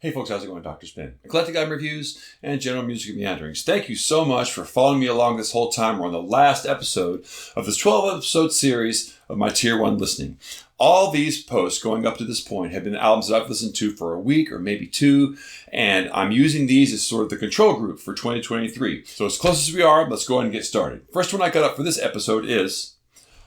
Hey folks, how's it going? Dr. Spin. Eclectic album reviews and general music meanderings. Thank you so much for following me along this whole time. We're on the last episode of this 12-episode series of my Tier 1 listening. All these posts going up to this point have been albums that I've listened to for a week or maybe two, and I'm using these as sort of the control group for 2023. So as close as we are, let's go ahead and get started. First one I got up for this episode is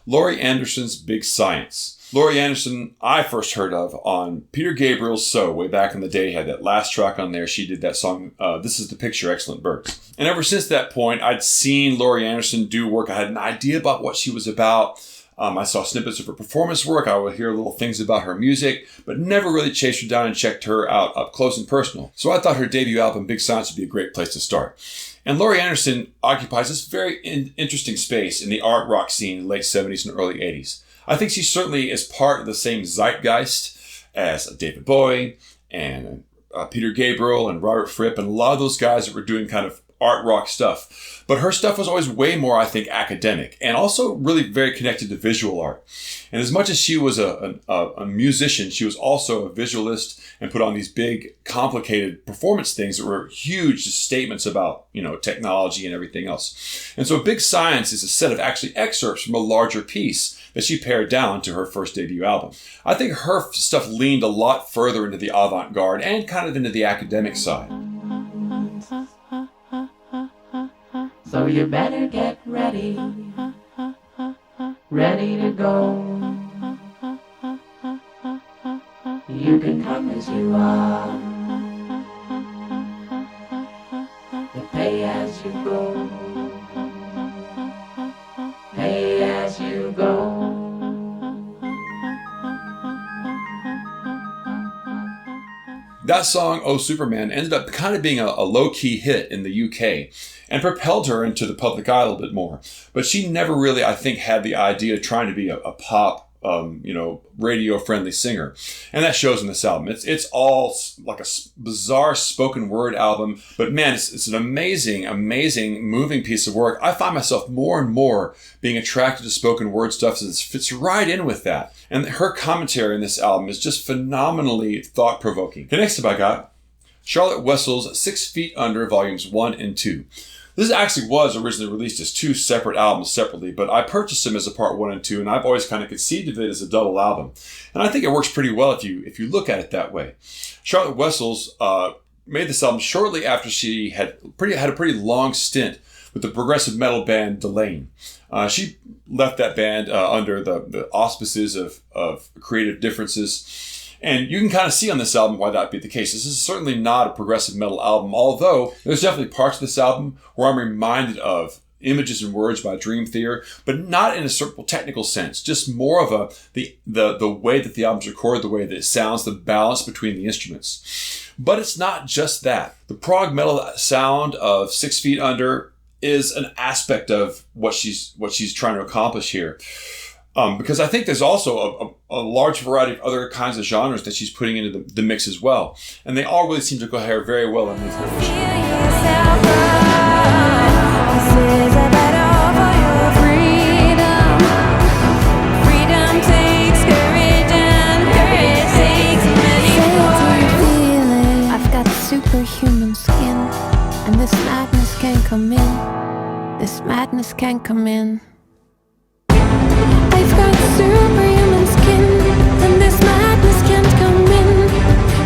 Laurie Anderson's Big Science. Laurie Anderson, I first heard of on Peter Gabriel's So way back in the day. He had that last track on there. She did that song, This Is the Picture, Excellent Birds. And ever since that point, I'd seen Laurie Anderson do work. I had an idea about what she was about. I saw snippets of her performance work. I would hear little things about her music, but never really chased her down and checked her out up close and personal. So I thought her debut album, Big Science, would be a great place to start. And Laurie Anderson occupies this very interesting space in the art rock scene in the late 70s and early 80s. I think she certainly is part of the same zeitgeist as David Bowie and Peter Gabriel and Robert Fripp and a lot of those guys that were doing kind of art rock stuff. But her stuff was always way more, I think, academic and also really very connected to visual art. And as much as she was a musician, she was also a visualist and put on these big, complicated performance things that were huge statements about, technology and everything else. And so Big Science is a set of actually excerpts from a larger piece that she pared down to her first debut album. I think her stuff leaned a lot further into the avant-garde and kind of into the academic side. So you better get ready, ready to go. You can come as you are, and pay as you go, pay as you go. That song, Oh Superman, ended up kind of being a low-key hit in the UK and propelled her into the public eye a little bit more. But she never really, I think, had the idea of trying to be a pop, radio-friendly singer. And that shows in this album. It's all like a bizarre spoken word album. But man, it's an amazing, amazing, moving piece of work. I find myself more and more being attracted to spoken word stuff, so it fits right in with that. And her commentary in this album is just phenomenally thought-provoking. The next up I got, Charlotte Wessels' 6 Feet Under, Volumes 1 and 2. This actually was originally released as two separate albums separately, but I purchased them as a part 1 and 2, and I've always kind of conceived of it as a double album. And I think it works pretty well if you look at it that way. Charlotte Wessels made this album shortly after she had a pretty long stint with the progressive metal band Delane. She left that band under the auspices of creative differences. And you can kind of see on this album why that'd be the case. This is certainly not a progressive metal album, although there's definitely parts of this album where I'm reminded of Images and Words by Dream Theater, but not in a certain technical sense, just more of the way that the album's recorded, the way that it sounds, the balance between the instruments. But it's not just that. The prog metal sound of 6 Feet Under is an aspect of what she's trying to accomplish here. Because I think there's also a large variety of other kinds of genres that she's putting into the mix as well. And they all really seem to go here very well underneath her vision. I've got superhuman skin, and this madness can't come in. This madness can't come in. I've got superhuman skin, and this madness can't come in.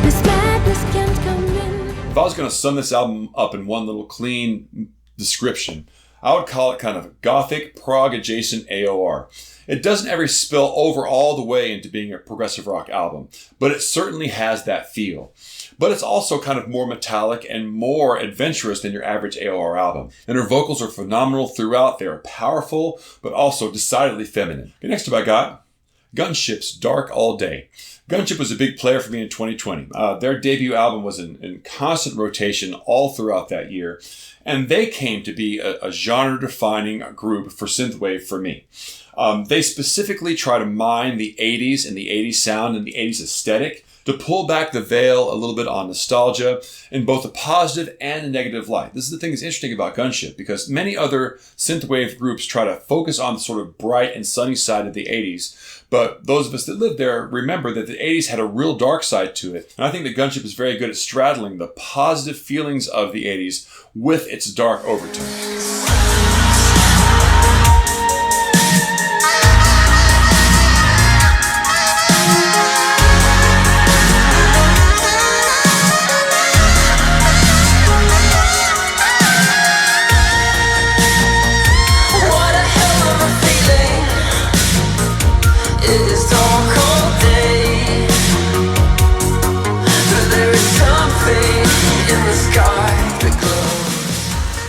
This madness can't come in. If I was going to sum this album up in one little clean description, I would call it kind of gothic, prog adjacent AOR. It doesn't ever spill over all the way into being a progressive rock album, but it certainly has that feel. But it's also kind of more metallic and more adventurous than your average AOR album. And her vocals are phenomenal throughout. They are powerful, but also decidedly feminine. Okay, next up I got Gunship's Dark All Day. Gunship was a big player for me in 2020. Their debut album was in constant rotation all throughout that year. And they came to be a genre-defining group for synthwave for me. They specifically try to mine the 80s and the 80s sound and the 80s aesthetic to pull back the veil a little bit on nostalgia in both a positive and a negative light. This is the thing that's interesting about Gunship, because many other synthwave groups try to focus on the sort of bright and sunny side of the 80s. But those of us that lived there remember that the 80s had a real dark side to it. And I think that Gunship is very good at straddling the positive feelings of the 80s with its dark overtones.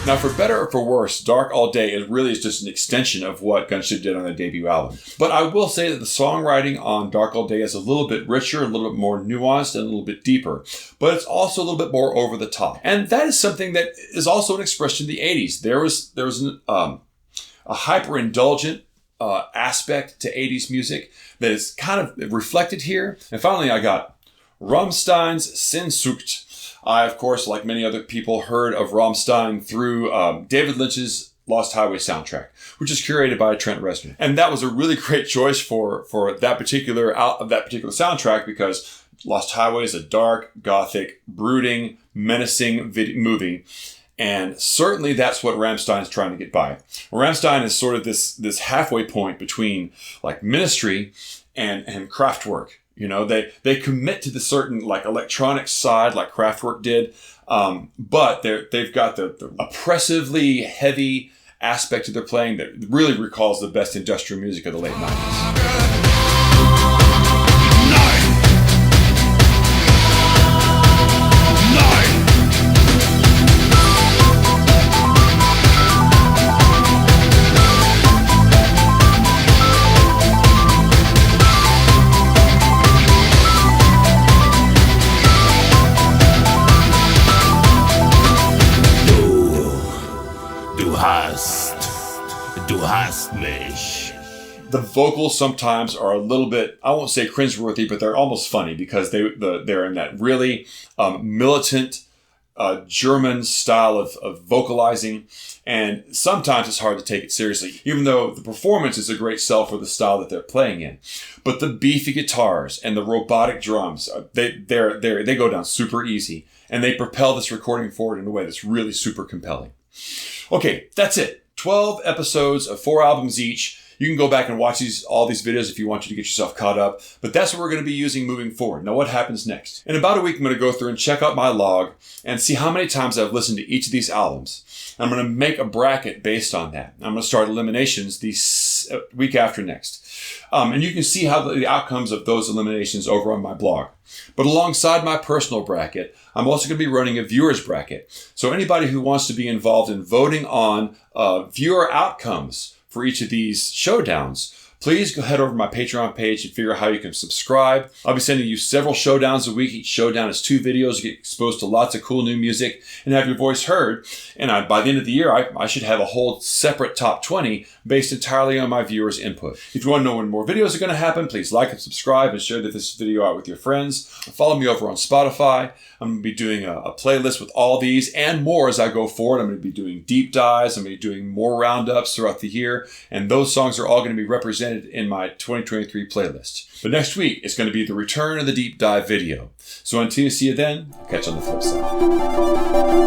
Now, for better or for worse, Dark All Day really is just an extension of what Gunship did on their debut album. But I will say that the songwriting on Dark All Day is a little bit richer, a little bit more nuanced, and a little bit deeper. But it's also a little bit more over the top. And that is something that is also an expression of the 80s. There was a hyper-indulgent aspect to 80s music that is kind of reflected here. And finally, I got Rammstein's Sehnsucht. I, of course, like many other people, heard of Rammstein through David Lynch's Lost Highway soundtrack, which is curated by Trent Reznor. And that was a really great choice for that particular soundtrack, because Lost Highway is a dark, gothic, brooding, menacing movie. And certainly that's what Rammstein's trying to get by. Rammstein is sort of this halfway point between like Ministry and Kraftwerk. You know, they commit to the certain like electronic side like Kraftwerk did, but they've got the oppressively heavy aspect of their playing that really recalls the best industrial music of the late 90s. Du hast mich. The vocals sometimes are a little bit, I won't say cringeworthy, but they're almost funny, because they're in that really militant German style of vocalizing. And sometimes it's hard to take it seriously, even though the performance is a great sell for the style that they're playing in. But the beefy guitars and the robotic drums, they go down super easy, and they propel this recording forward in a way that's really super compelling. Okay, that's it. 12 episodes of 4 albums each. You can go back and watch all these videos if you want to get yourself caught up. But that's what we're going to be using moving forward. Now, what happens next? In about a week, I'm going to go through and check out my log and see how many times I've listened to each of these albums. I'm going to make a bracket based on that. I'm going to start eliminations the week after next. And you can see how the outcomes of those eliminations over on my blog. But alongside my personal bracket, I'm also going to be running a viewer's bracket. So anybody who wants to be involved in voting on viewer outcomes for each of these showdowns, please go head over to my Patreon page and figure out how you can subscribe. I'll be sending you several showdowns a week. Each showdown is 2 videos. You get exposed to lots of cool new music and have your voice heard. And by the end of the year, I should have a whole separate top 20 based entirely on my viewers' input. If you want to know when more videos are going to happen, please like and subscribe and share this video out with your friends. Follow me over on Spotify. I'm going to be doing a playlist with all these and more as I go forward. I'm going to be doing deep dives. I'm going to be doing more roundups throughout the year. And those songs are all going to be represented in my 2023 playlist. But next week, it's going to be the return of the deep dive video. So until you see you then, I'll catch you on the flip side.